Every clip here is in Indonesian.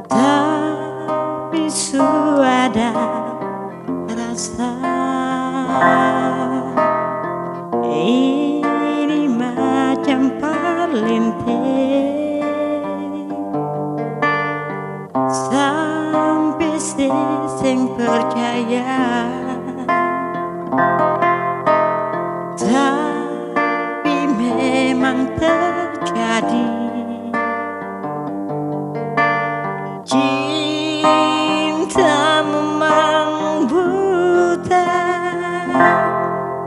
tapi suada rasa ini macam parlente, sampai seseng percaya, tapi memang terjadi. Cinta memang buta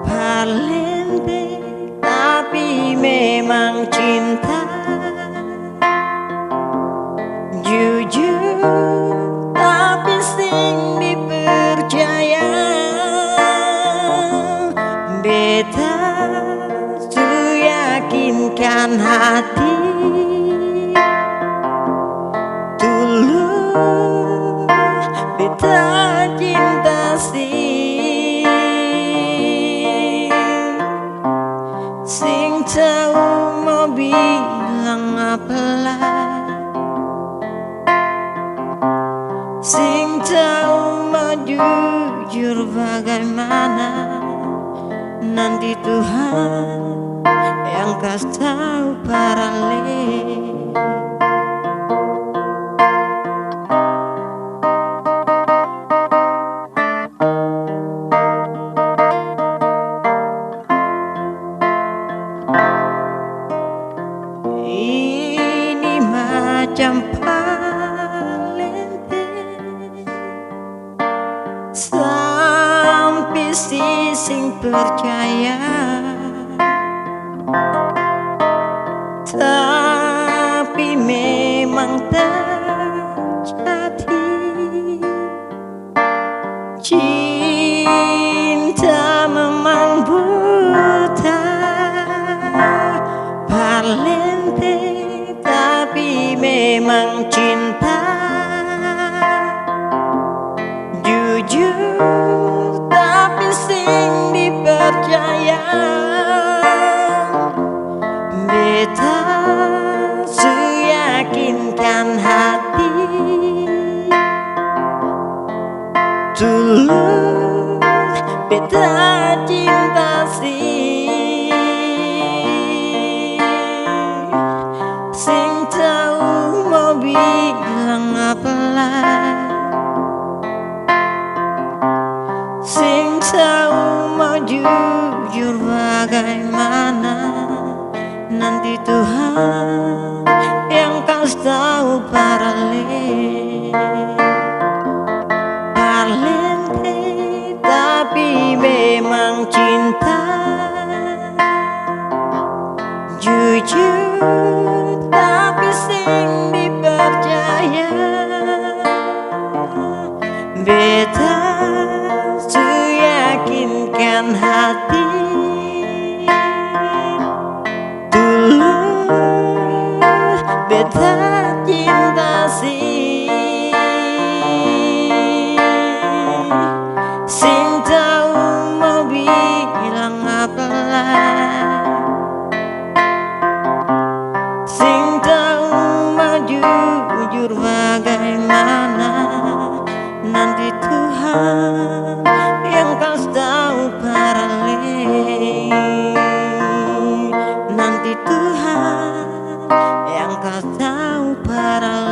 parlente, tapi memang cinta jujur, tapi sing dipercaya. Beta su yakinkan hati tulus, beta cinta sing tahu mau bilang apalah, sing tahu mau jujur bagaimana. Nanti Tuhan yang kasih tahu paralel. Ini macam parlente, sampai sing percaya, tapi memang terjadi. Cinta memang buta parlente, tapi memang cinta jujur, tapi sing dipercaya. Beta su yakinkan hati tulus, beta cinta sing tahu mau bilang apalah, sing tahu mau jujur bagaimana. Nanti Tuhan yang kasih tahu paralel. Parlente, tapi memang cinta jujur, tapi sing dipercaya. Beta su yakinkan hati tulus, beta cinta sing tahu mau bilang apalah, sing tahu mau jujur bagaimana. Nanti Tuhan yang kasih tahu paralel. Nanti Tuhan yang kasih tahu paralel.